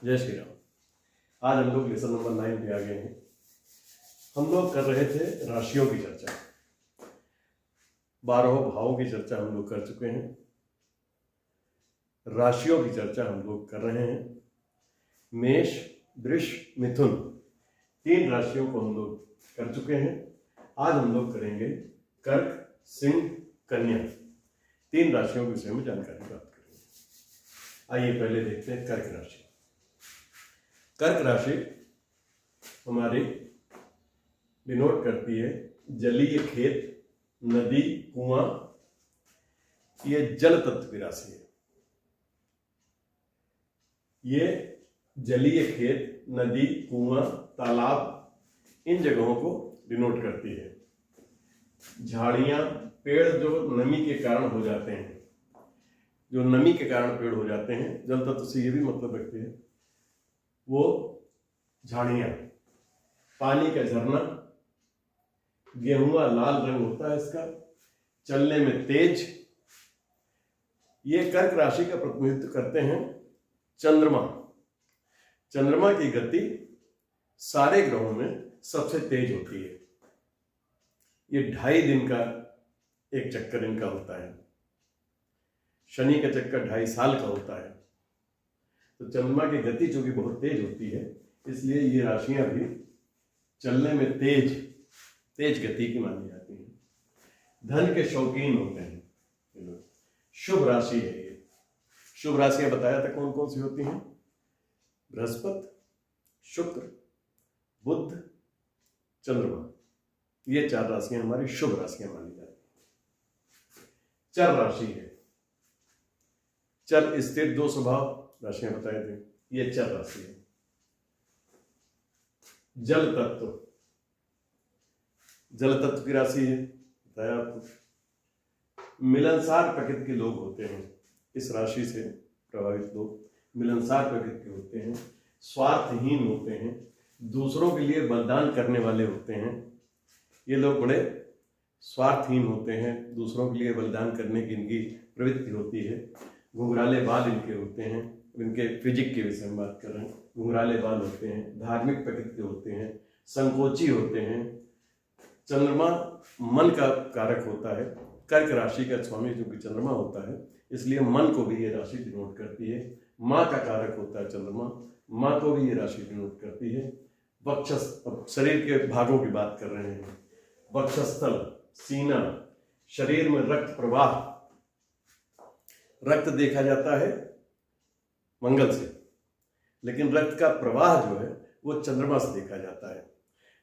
जय श्री राम। आज हम लोग लेसन नंबर 9 पे आ गए हैं। हम लोग कर रहे थे राशियों की चर्चा। 12 भावों की चर्चा हम लोग कर चुके हैं। राशियों की चर्चा हम लोग कर रहे हैं। मेष, वृष, मिथुन 3 राशियों को हम लोग कर चुके हैं। आज हम लोग करेंगे कर्क, सिंह, कन्या 3 राशियों के विषय में जानकारी प्राप्त करेंगे। आइए पहले देखते हैं कर्क राशि। कर्क राशि हमारी डिनोट करती है जलीय खेत, नदी, कुआं। ये जल तत्व की राशि है। ये जलीय खेत, नदी, कुआं, तालाब इन जगहों को डिनोट करती है। झाड़ियां, पेड़ जो नमी के कारण हो जाते हैं, जो नमी के कारण पेड़ हो जाते हैं, जल तत्व से ये भी मतलब रखते हैं। वो झाड़ियां, पानी का झरना, गेहुआ लाल रंग होता है इसका, चलने में तेज। ये कर्क राशि का प्रतिनिधित्व करते हैं चंद्रमा। चंद्रमा की गति सारे ग्रहों में सबसे तेज होती है। ये 2.5 दिन का एक चक्कर इनका होता है। शनि का चक्कर 2.5 साल का होता है। तो चंद्रमा की गति जो कि बहुत तेज होती है, इसलिए ये राशियां भी चलने में तेज गति की मानी जाती हैं। धन के शौकीन होते हैं। शुभ राशि है ये। शुभ राशियां बताया था कौन कौन सी होती हैं? बृहस्पति, शुक्र, बुध, चंद्रमा। ये 4 राशियां हमारी शुभ राशियां मानी जाती हैं। चर राशि है। चर स्थिर 2 स्वभाव राशियां बताए थे। ये चर राशि है। जल तत्व, जल तत्व की राशि है, बताया आपको। मिलनसार प्रकृति के लोग होते हैं। इस राशि से प्रभावित लोग मिलनसार प्रकृति के होते हैं, स्वार्थहीन होते हैं, दूसरों के लिए बलिदान करने वाले होते हैं। ये लोग बड़े स्वार्थहीन होते हैं, दूसरों के लिए बलिदान करने की इनकी प्रवृत्ति होती है। घुंघराले बाल इनके होते हैं। इनके फिजिक के विषय में बात कर रहे हैं। घुंघराले बाल होते हैं, धार्मिक प्रकृति के होते हैं, संकोची होते हैं। चंद्रमा मन का कारक होता है। कर्क राशि का स्वामी जो कि चंद्रमा होता है, इसलिए मन को भी ये राशि डिनोट करती है। माँ का कारक होता है चंद्रमा, माँ को भी ये राशि डिनोट करती है। वक्षस्थल, शरीर के भागों की बात कर रहे हैं। वक्षस्थल, सीना, शरीर में रक्त प्रवाह। रक्त देखा जाता है मंगल से, लेकिन रक्त का प्रवाह जो है वो चंद्रमा से देखा जाता है।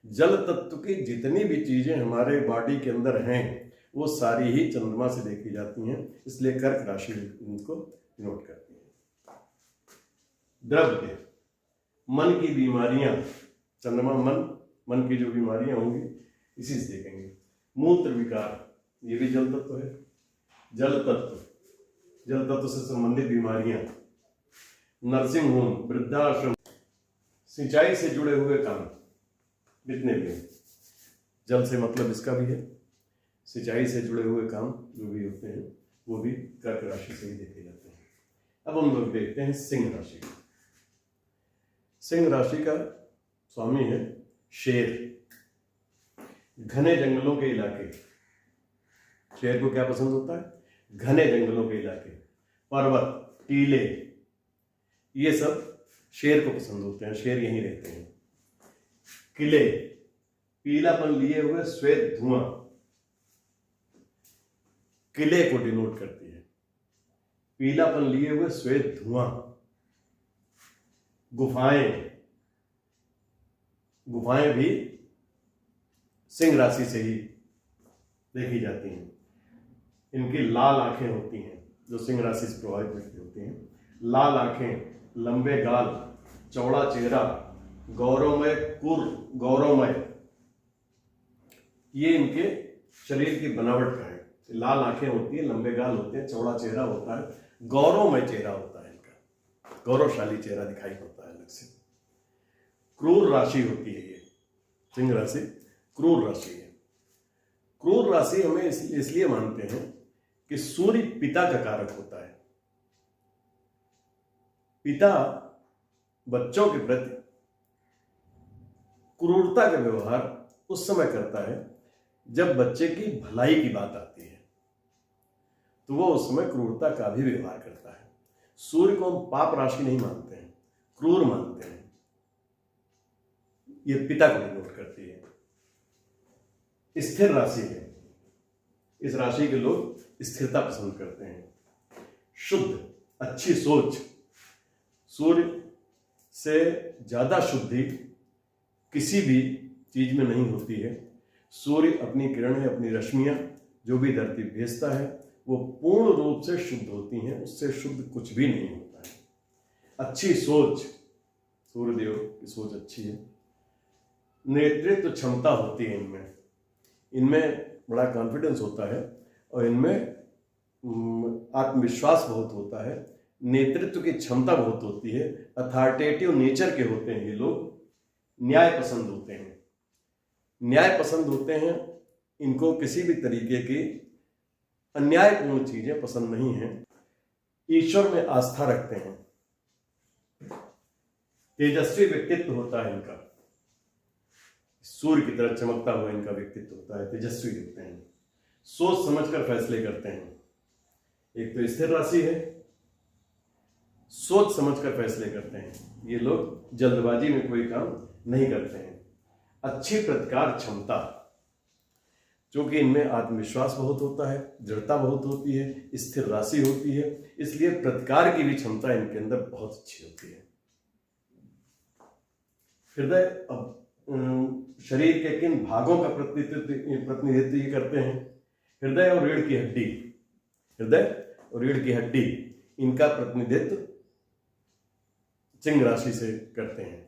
जल तत्व की जितनी भी चीजें हमारे बॉडी के अंदर हैं, वो सारी ही चंद्रमा से देखी जाती हैं। इसलिए कर्क राशि इनको नोट करती है। द्रव्य, मन की बीमारियां, चंद्रमा मन की जो बीमारियां होंगी इसी से देखेंगे। मूत्र विकार, ये भी जल तत्व है। जल तत्व से संबंधित बीमारियां। नर्सिंग होम, वृद्धाश्रम, सिंचाई से जुड़े हुए काम जितने भी हैं, जल से मतलब इसका भी है। सिंचाई से जुड़े हुए काम जो भी होते हैं वो भी कर्क राशि से ही देखे जाते हैं। अब हम लोग देखते हैं सिंह राशि। सिंह राशि का स्वामी है शेर। घने जंगलों के इलाके, शेर को क्या पसंद होता है? घने जंगलों के इलाके, पर्वत, टीले, ये सब शेर को पसंद होते हैं। शेर यहीं रहते हैं। किले, पीलापन लिए हुए श्वेत धुआं किले को डिनोट करती है। पीलापन लिए हुए श्वेत धुआं। गुफाएं भी सिंह राशि से ही देखी जाती हैं। इनकी लाल आंखें होती हैं जो सिंह राशि से प्रभावित व्यक्ति होती हैं। लाल आंखें, लंबे गाल, चौड़ा चेहरा, गौरवमय, ये इनके शरीर की बनावट का है। लाल आंखें होती है, लंबे गाल होते हैं, चौड़ा चेहरा होता है, गौरवमय चेहरा होता है इनका, गौरवशाली चेहरा दिखाई पड़ता है अलग से। क्रूर राशि होती है ये सिंह राशि, क्रूर राशि है। क्रूर राशि हमें इसलिए मानते हैं कि सूर्य पिता का कारक होता है। पिता बच्चों के प्रति क्रूरता का व्यवहार उस समय करता है जब बच्चे की भलाई की बात आती है, तो वो उस समय क्रूरता का भी व्यवहार करता है। सूर्य को हम पाप राशि नहीं मानते हैं, क्रूर मानते हैं। ये पिता को डिनोट करती है। स्थिर राशि है, इस राशि के लोग स्थिरता पसंद करते हैं। शुद्ध, अच्छी सोच, सूर्य से ज्यादा शुद्धि किसी भी चीज में नहीं होती है। सूर्य अपनी किरणें, अपनी रश्मियां जो भी धरती भेजता है वो पूर्ण रूप से शुद्ध होती हैं, उससे शुद्ध कुछ भी नहीं होता है। अच्छी सोच, सूर्यदेव की सोच अच्छी है। नेतृत्व क्षमता होती है इनमें बड़ा कॉन्फिडेंस होता है और इनमें आत्मविश्वास बहुत होता है। नेतृत्व की क्षमता बहुत होती है। अथॉरिटेटिव नेचर के होते हैं ये लोग। न्याय पसंद होते हैं, न्याय पसंद होते हैं। इनको किसी भी तरीके की अन्यायपूर्ण चीजें पसंद नहीं हैं। ईश्वर में आस्था रखते हैं। तेजस्वी व्यक्तित्व होता है इनका, सूर्य की तरह चमकता हुआ इनका व्यक्तित्व होता है, तेजस्वी दिखते हैं। सोच समझकर फैसले करते हैं। एक तो स्थिर राशि है, सोच समझकर फैसले करते हैं। ये लोग जल्दबाजी में कोई काम नहीं करते हैं। अच्छी प्रतिकार क्षमता, क्योंकि इनमें आत्मविश्वास बहुत होता है, दृढ़ता बहुत होती है, स्थिर राशि होती है, इसलिए प्रतिकार की भी क्षमता इनके अंदर बहुत अच्छी होती है। हृदय, अब शरीर के किन भागों का प्रतिनिधित्व ये करते हैं? हृदय और रीढ़ की हड्डी, हृदय और रीढ़ की हड्डी, इनका प्रतिनिधित्व सिंह राशि से करते हैं।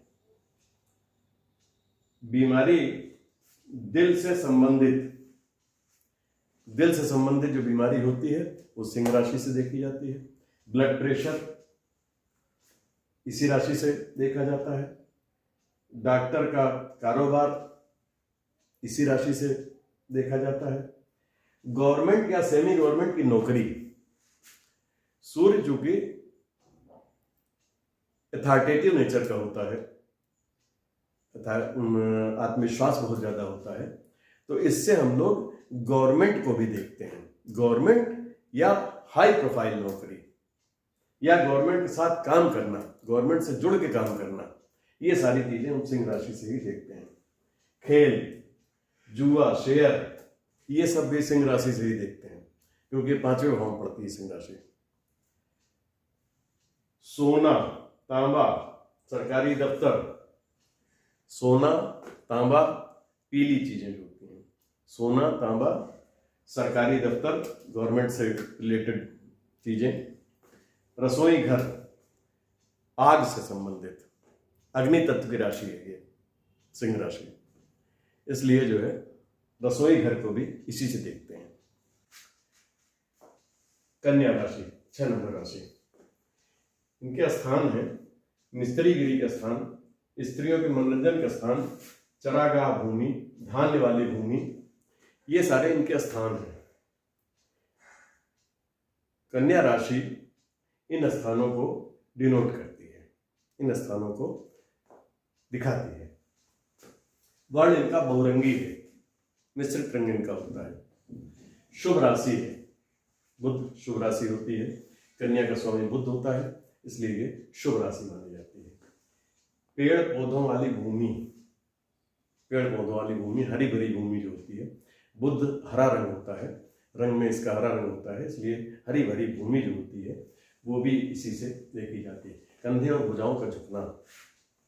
बीमारी दिल से संबंधित जो बीमारी होती है वो सिंह राशि से देखी जाती है। ब्लड प्रेशर इसी राशि से देखा जाता है। डॉक्टर का कारोबार इसी राशि से देखा जाता है। गवर्नमेंट या सेमी गवर्नमेंट की नौकरी, सूर्य चूंकि अथॉरिटेटिव नेचर का होता है, आत्मविश्वास बहुत ज्यादा होता है, तो इससे हम लोग गवर्नमेंट को भी देखते हैं। गवर्नमेंट या हाई प्रोफाइल नौकरी या गवर्नमेंट के साथ काम करना, गवर्नमेंट से जुड़ के काम करना, ये सारी चीजें हम सिंह राशि से ही देखते हैं। खेल, जुआ, शेयर, ये सब भी सिंह राशि से ही देखते हैं, क्योंकि पांचवें भाव में पड़ती है सिंह राशि। सोना, तांबा, सरकारी दफ्तर, सोना, तांबा, पीली चीजें जो होती हैं, सोना, तांबा, सरकारी दफ्तर, गवर्नमेंट से रिलेटेड चीजें, रसोई घर, आग से संबंधित, अग्नि तत्व की राशि है ये सिंह राशि, इसलिए जो है रसोई घर को भी इसी से देखते हैं। कन्या राशि, 6 नंबर राशि, इनके स्थान है मिस्त्रीगिरी का स्थान, स्त्रियों के मनोरंजन का स्थान, चरागाह भूमि, धान्य वाली भूमि, ये सारे इनके स्थान हैं। कन्या राशि इन स्थानों को डिनोट करती है, इन स्थानों को दिखाती है। वर्ण इनका बहुरंगी है, मिश्रित रंग इनका होता है। शुभ राशि है, बुध शुभ राशि होती है। कन्या का स्वामी बुध होता है, इसलिए ये शुभ राशि मानी जाती है। पेड़ पौधों वाली भूमि, पेड़ पौधों वाली भूमि, हरी भरी भूमि जो होती है, बुध हरा रंग होता है, रंग में इसका हरा रंग होता है, इसलिए हरी भरी भूमि जो होती है वो भी इसी से देखी जाती है। कंधे और भुजाओं का झुकना,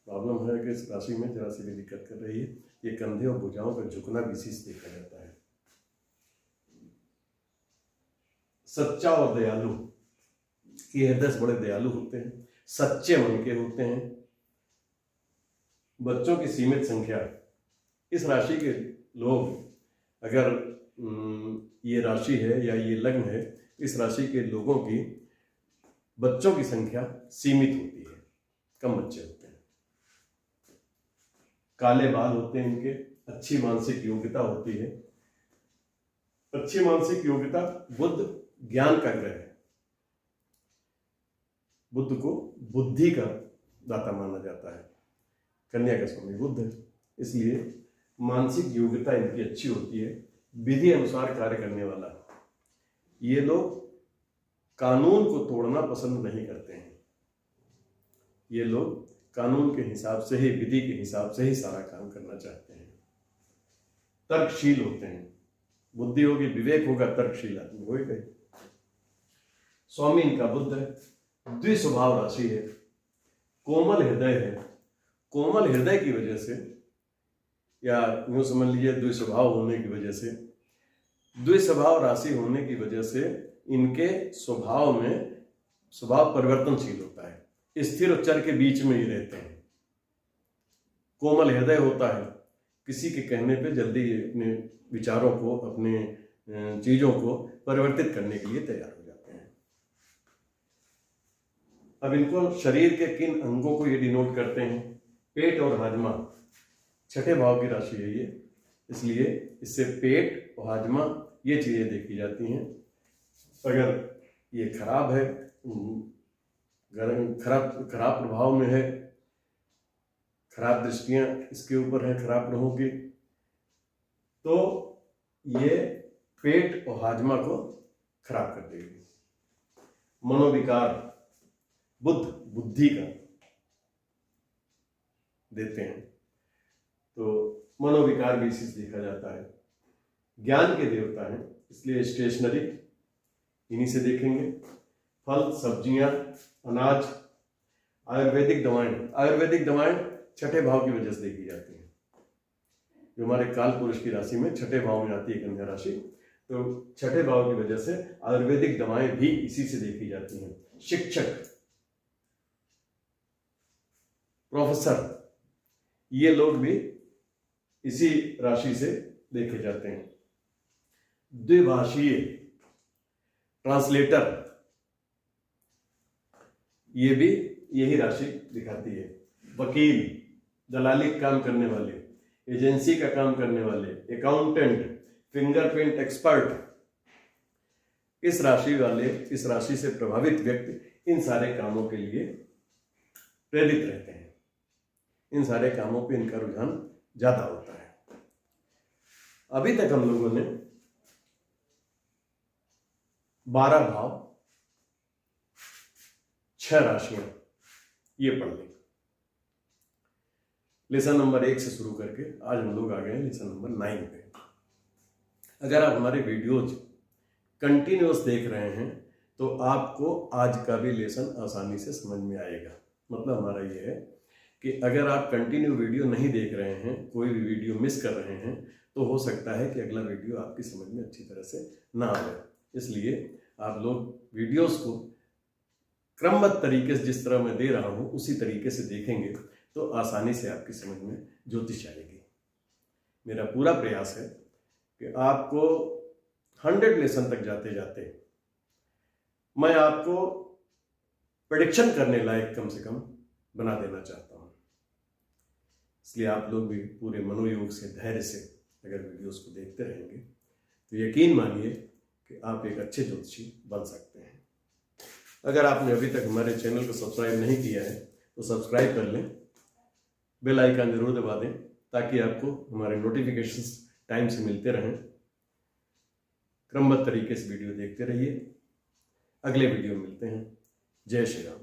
प्रॉब्लम है कि इस राशि में जरा सी भी दिक्कत कर रही है, ये कंधे और भुजाओं का झुकना भी इसी से देखा जाता है। सच्चा और दयालु, ये हृदय से बड़े दयालु होते हैं, सच्चे मन के होते हैं। बच्चों की सीमित संख्या, इस राशि के लोग, अगर ये राशि है या ये लग्न है, इस राशि के लोगों की बच्चों की संख्या सीमित होती है, कम बच्चे होते हैं। काले बाल होते हैं इनके, अच्छी मानसिक योग्यता होती है। अच्छी मानसिक योग्यता, बुध ज्ञान का ग्रह है, बुध को बुद्धि का दाता माना जाता है। कन्या का स्वामी बुध है, इसलिए मानसिक योग्यता इनकी अच्छी होती है, विधि अनुसार कार्य करने वाला। ये लोग कानून को तोड़ना पसंद नहीं करते हैं। ये लोग कानून के हिसाब से ही, विधि के हिसाब से ही सारा काम करना चाहते हैं। तर्कशील होते हैं, बुद्धि होगी, विवेक होगा, तर्कशील आदमी होगा। स्वामी इनका बुध है, द्विस्वभाव राशि है, कोमल हृदय है। कोमल हृदय की वजह से, या यूं समझ लीजिए द्विस्वभाव होने की वजह से, द्विस्वभाव राशि होने की वजह से इनके स्वभाव में स्वभाव परिवर्तनशील होता है, स्थिर और चर के बीच में ही रहते हैं। कोमल हृदय होता है, किसी के कहने पे जल्दी अपने विचारों को, अपने चीजों को परिवर्तित करने के लिए तैयार हो जाते हैं। अब इनको शरीर के किन अंगों को ये डिनोट करते हैं? पेट और हाजमा, छठे भाव की राशि है ये, इसलिए इससे पेट और हाजमा ये चीजें देखी जाती हैं। अगर ये खराब है, खराब प्रभाव में है, खराब दृष्टियां इसके ऊपर है खराब ग्रहों की, तो ये पेट और हाजमा को खराब कर देगी। मनोविकार बुद्धि का देते हैं, तो मनोविकार भी इसी से देखा जाता है। ज्ञान के देवता हैं, इसलिए स्टेशनरी इन्हीं से देखेंगे। फल, सब्जियां, अनाज, आयुर्वेदिक दवाएं छठे भाव की वजह से देखी जाती हैं। जो हमारे काल पुरुष की राशि में छठे भाव में आती है कन्या राशि, तो छठे भाव की वजह से आयुर्वेदिक दवाएं भी इसी से देखी जाती हैं। शिक्षक, प्रोफेसर, ये लोग भी इसी राशि से देखे जाते हैं। द्विभाषीय, ट्रांसलेटर, ये भी यही राशि दिखाती है। वकील, दलाली काम करने वाले, एजेंसी का काम करने वाले, अकाउंटेंट, फिंगरप्रिंट एक्सपर्ट, इस राशि से प्रभावित व्यक्ति इन सारे कामों के लिए प्रेरित रहते हैं। इन सारे कामों पे इनका रुझान ज्यादा होता है। अभी तक हम लोगों ने 12 भाव, 6 राशियां ये पढ़ ली। लेसन नंबर 1 से शुरू करके आज हम लोग आ गए हैं लेसन नंबर 9 पे। अगर आप हमारे वीडियोज कंटिन्यूअस देख रहे हैं तो आपको आज का भी लेसन आसानी से समझ में आएगा। मतलब हमारा ये है कि अगर आप कंटिन्यू वीडियो नहीं देख रहे हैं, कोई भी वीडियो मिस कर रहे हैं, तो हो सकता है कि अगला वीडियो आपकी समझ में अच्छी तरह से ना आए। इसलिए आप लोग वीडियोस को क्रमबद्ध तरीके से, जिस तरह मैं दे रहा हूं उसी तरीके से देखेंगे तो आसानी से आपकी समझ में ज्योतिष आएगी। मेरा पूरा प्रयास है कि आपको 100 लेसन तक जाते जाते मैं आपको प्रेडिक्शन करने लायक कम से कम बना देना चाहता हूं। इसलिए आप लोग भी पूरे मनोयोग से, धैर्य से अगर वीडियोस को देखते रहेंगे तो यकीन मानिए कि आप एक अच्छे ज्योतिषी बन सकते हैं। अगर आपने अभी तक हमारे चैनल को सब्सक्राइब नहीं किया है तो सब्सक्राइब कर लें, बेल आइकन जरूर दबा दें ताकि आपको हमारे नोटिफिकेशंस टाइम से मिलते रहें। क्रमबद्ध तरीके से वीडियो देखते रहिए। अगले वीडियो में मिलते हैं। जय श्री राम।